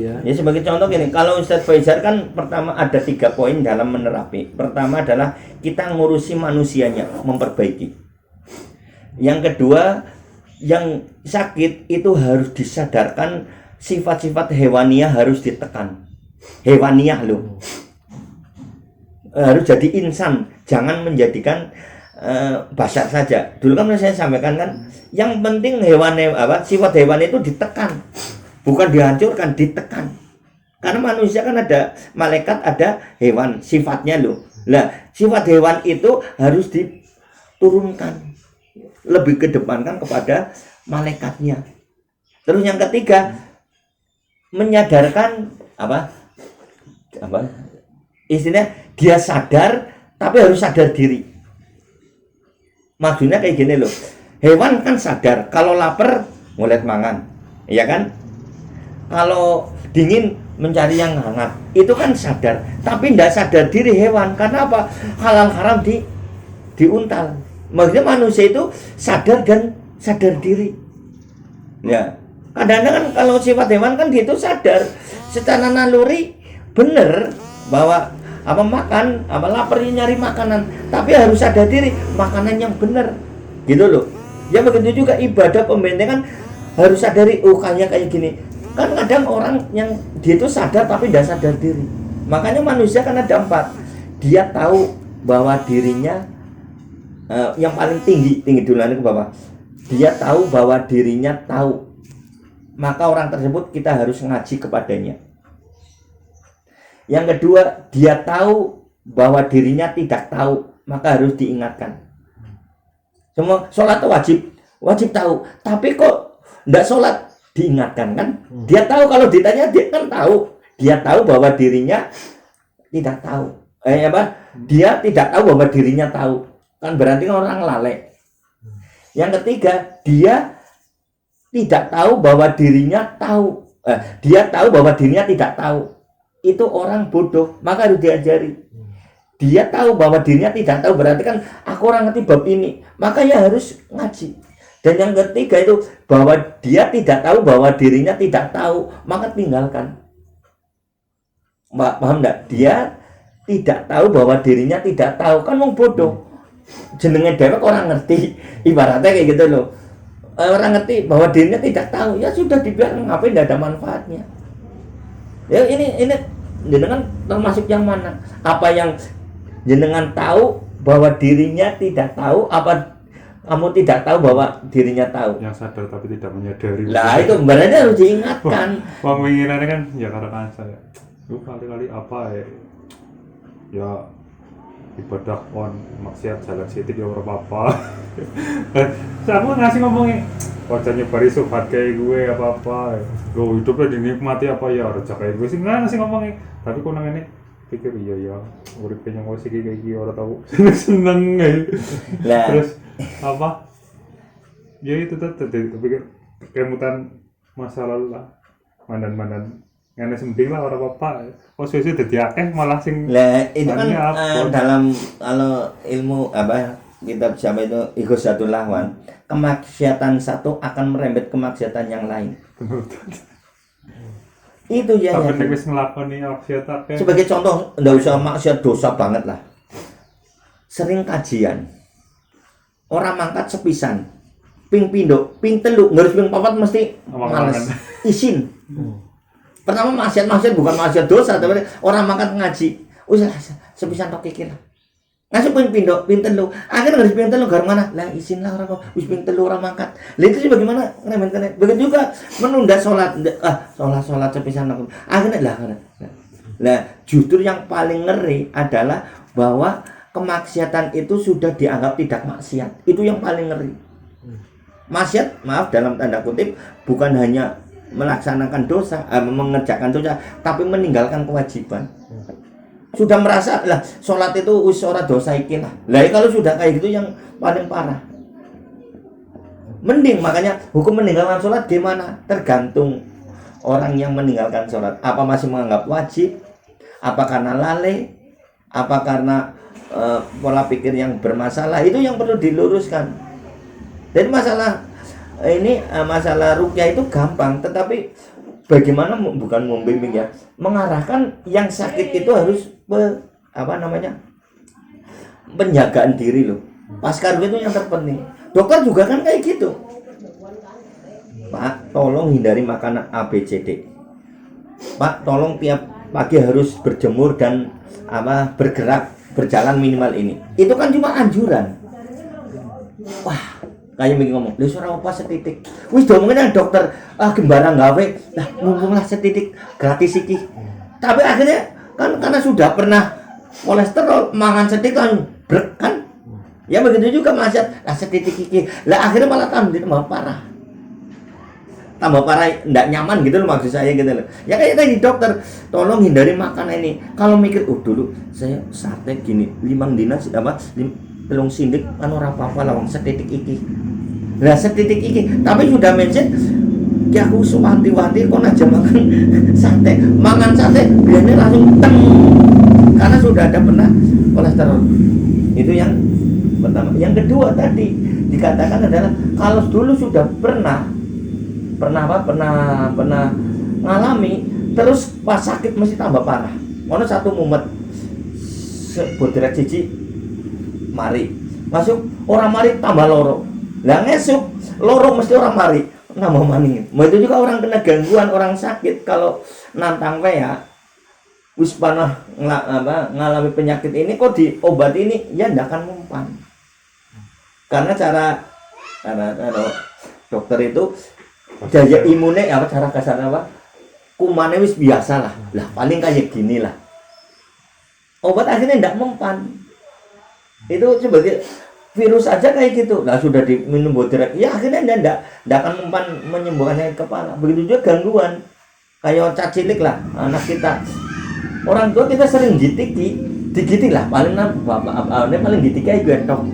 Ya sebagai contoh gini, kalau Ustadz Faizal kan pertama ada 3 poin dalam menerapi. Pertama adalah kita ngurusi manusianya, memperbaiki. Yang kedua, yang sakit itu harus disadarkan, sifat-sifat hewaniah harus ditekan. Hewaniah loh, harus jadi insan, jangan menjadikan basar saja. Dulu kan saya sampaikan kan, yang penting sifat hewan itu ditekan, bukan dihancurkan, ditekan. Karena manusia kan ada malaikat, ada hewan, sifatnya loh. Nah, sifat hewan itu harus diturunkan, lebih kedepankan kepada malaikatnya. Terus yang ketiga, menyadarkan istilahnya dia sadar, tapi harus sadar diri. Maksudnya kayak gini loh, hewan kan sadar kalau lapar ngolet mangan, ya kan? Kalau dingin mencari yang hangat, itu kan sadar, tapi tidak sadar diri hewan. Karena apa? Halal haram diuntal. Maksudnya manusia itu sadar dan sadar diri. Ya, kadang-kadang kan kalau sifat hewan kan dia itu sadar secara naluri bener bahwa makan, lapar nyari makanan, tapi harus sadar diri makanan yang benar, gitu loh. Ya begitu juga ibadah pembentengan harus sadari, kayak gini. Kan kadang orang yang dia itu sadar tapi tidak sadar diri. Makanya manusia kan ada 4. Dia tahu bahwa dirinya yang paling tinggi dulu ke bawah. Dia tahu bahwa dirinya tahu. Maka orang tersebut kita harus ngaji kepadanya. Yang kedua, dia tahu bahwa dirinya tidak tahu, maka harus diingatkan. Semua sholat wajib tahu, tapi kok tidak sholat, diingatkan kan? Dia tahu, kalau ditanya dia kan tahu, dia tahu bahwa dirinya tidak tahu. Dia tidak tahu bahwa dirinya tahu, kan berarti orang lalai. Yang ketiga, dia tidak tahu bahwa dirinya tahu. Dia tahu bahwa dirinya tidak tahu. Itu orang bodoh, maka harus diajari. Dia tahu bahwa dirinya tidak tahu, berarti kan aku orang ngerti bab ini, maka ya harus ngaji. Dan yang ketiga itu bahwa dia tidak tahu bahwa dirinya tidak tahu, maka tinggalkan. Paham enggak? Dia tidak tahu bahwa dirinya tidak tahu, kan mau bodoh. Jenenge dewek orang ngerti, ibaratnya kayak gitu loh. Orang ngerti bahwa dirinya tidak tahu, ya sudah dibiarkan, ngapain, tidak ada manfaatnya. Ya ini jenengan termasuk yang mana? Apa yang jenengan tahu bahwa dirinya tidak tahu, apa kamu tidak tahu bahwa dirinya tahu? Yang sadar tapi tidak menyadari. Lah itu sebenarnya harus diingatkan. Penginginannya kan ya karena saya kali-kali apa ya ibadah on maksiat jalan situ dia orang apa. Saya ngasih ngomongin wajahnya bari sobat kayak gue apa lo hidupnya dinikmati apa ya rejak kayak gue sih nggak sih ngomongin, tapi kok nang ini pikir iya uripnya yang sih kayak gini orang tahu seneng terus ya itu tadi pikir kemutan masa lalu lah mandan ngene sembing lah orang apa susu jadi akeh malah sing lah itu kan dalam kalau ilmu kitab siapa itu Ighosatul Lahwan, kemaksiatan satu akan merembet kemaksiatan yang lain. Itu ya. Tapi wis nglakoni maksiat akeh. Sebagai contoh, ndak usah maksiat dosa banget lah. Sering kajian. Orang mangkat sepisan. Ping pindho, ping telu, harus ping papat mesti males. Isin. Pertama maksiat bukan maksiat dosa, tapi orang mangkat ngaji. Wis sepisan tok iki lah. Ngasih ping telu, akhirnya harus ping telu gar mana? Lah isin lah orang kok wis ping telu orang mangkat. Lah itu sih bagaimana ngeremen. Begitu juga menunda sholat, sholat sepisan aku. Akhirnya lah justru yang paling ngeri adalah bahwa kemaksiatan itu sudah dianggap tidak maksiat. Itu yang paling ngeri. Maksiat, maaf dalam tanda kutip, bukan hanya melaksanakan dosa, mengerjakan dosa, tapi meninggalkan kewajiban. Sudah merasa lah sholat itu ora dosa iki lah. Lah kalau sudah kayak gitu yang paling parah. Mending makanya hukum meninggalkan sholat gimana? Tergantung orang yang meninggalkan sholat. Apa masih menganggap wajib? Apa karena lalai? Apa karena pola pikir yang bermasalah? Itu yang perlu diluruskan. Jadi masalah ruqyah itu gampang, tetapi bagaimana bukan membimbing ya, mengarahkan yang sakit itu harus penjagaan diri loh. Pasca itu yang terpenting. Dokter juga kan kayak gitu. Pak, tolong hindari makanan ABCD. Pak, tolong tiap pagi harus berjemur dan bergerak, berjalan minimal ini. Itu kan cuma anjuran. Wah, kayak begini ngomong, "Lha ora apa setitik." Wis diomongin dokter, gembarang gawe. Lah, mumpunglah setitik gratis iki. Tapi akhirnya kan karena sudah pernah kolesterol, mangan setitik kan brek kan. Ya begitu juga macet, setitik iki. Lah akhirnya malah tambah parah. Tambah parah, enggak nyaman gitu loh maksud saya gitu loh. Ya kayak tadi dokter, tolong hindari makanan ini. Kalau mikir, dulu saya sate gini, 5 dina telung sindik ora apa-apa lah wong setitik iki. Lah setitik iki, tapi sudah mention ya aku suwanti-wanti kok aja makan sate. Makan sate biasanya langsung teng. Karena sudah ada pernah kolesterol. Itu yang pertama. Yang kedua tadi dikatakan adalah kalau dulu sudah pernah ngalami, terus pas sakit mesti tambah parah. Ono satu mumet bodrek siji mari masuk orang mari tambah loro. Lah ngesuk loro mesti orang mari nambah maning. Itu juga orang kena gangguan, orang sakit kalau nantang ya wis pernah ngalami penyakit ini kok diobati ini ya ndak akan mempan. Karena cara dokter itu daya imunnya cara kasarnya kumannya wis biasa lah paling kayak gini lah, obat akhirnya tidak mempan. Itu sebagai virus aja kayak gitu. Nah sudah diminum bodrek ya akhirnya tidak akan mempan menyembuhkan sakit kepala. Begitu juga gangguan kayak cacilik lah anak kita, orang tua kita sering digiti lah paling paling giti kayak gendong.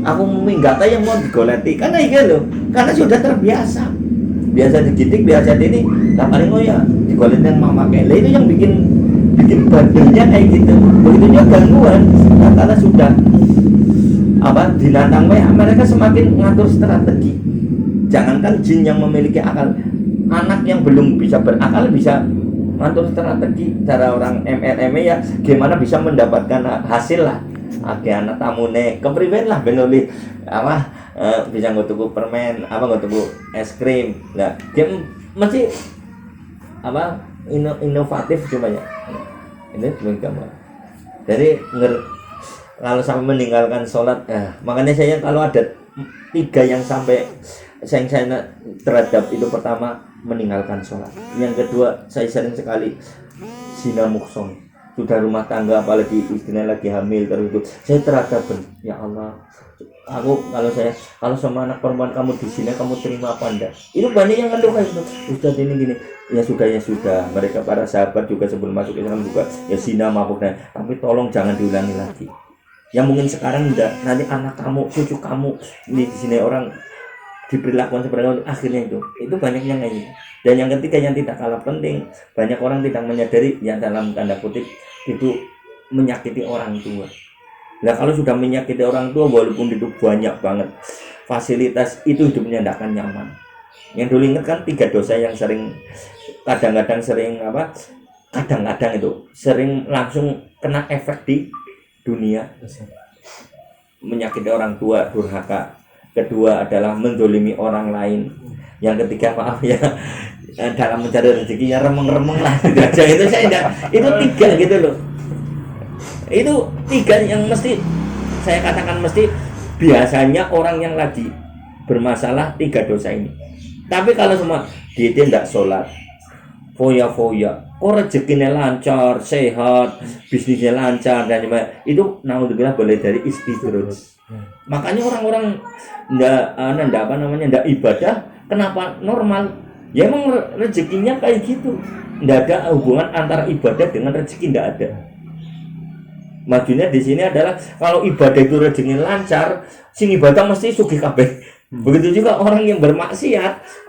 Aku minggat aja yang mau digoleti karena karena sudah terbiasa. Biasa digitik, biasa ini, tak paling ya digoletin mama kele itu yang bikin badannya kayak gitu. Begitu juga gangguan, karena sudah dinantang mereka semakin ngatur strategi. Jangankan jin yang memiliki akal, anak yang belum bisa berakal bisa ngatur strategi. Cara orang MLM ya, gimana bisa mendapatkan hasil lah. Anak tamune kepriben lah benoli bisa tuku permen tuku es krim. Nah dia masih inovatif cuma ya ini belum gambar jadi kalau sampai meninggalkan sholat makanya saya kalau ada 3 yang sampai saya terhadap itu, pertama meninggalkan sholat, yang kedua saya sering sekali zina muhson, sudah rumah tangga apalagi istrinya lagi hamil terus itu saya terhadap ya Allah, aku kalau sama anak perempuan kamu di sini kamu terima apa enggak? Itu banyak yang ngeluh kayak gitu. Ustaz ini gini. Ya sudah. Mereka para sahabat juga sebelum masuk Islam juga ya zina mabuk tapi tolong jangan diulangi lagi. Ya mungkin sekarang enggak, nanti anak kamu, cucu kamu ini di sini orang diperlakukan seperti itu, akhirnya itu banyak yang kayak gitu. Dan yang ketiga yang tidak kalah penting, banyak orang tidak menyadari yang dalam tanda kutip itu menyakiti orang tua. Nah kalau sudah menyakiti orang tua walaupun itu banyak banget fasilitas itu hidupnya tidak akan nyaman. Yang dulu ingat kan 3 dosa yang kadang-kadang itu sering langsung kena efek di dunia. Menyakiti orang tua, durhaka. Kedua adalah menzolimi orang lain. Yang ketiga dalam mencari rezekinya remeng-remeng lah gitu aja. Itu itu 3 gitu loh. Itu 3 yang mesti saya katakan mesti biasanya orang yang lagi bermasalah 3 dosa ini. Tapi kalau semua dia tidak sholat, foya-foya, kok rezekinya lancar, sehat, bisnisnya lancar dan itu naudzubillah boleh dari istidraj. Makanya orang-orang ndak ibadah kenapa normal? Ya emang rezekinya kayak gitu. Ndak ada hubungan antara ibadah dengan rezeki, ndak ada. Majunya di sini adalah kalau ibadah itu rezeki lancar, sing ibadah mesti sugih kabeh. Begitu juga orang yang bermaksiat,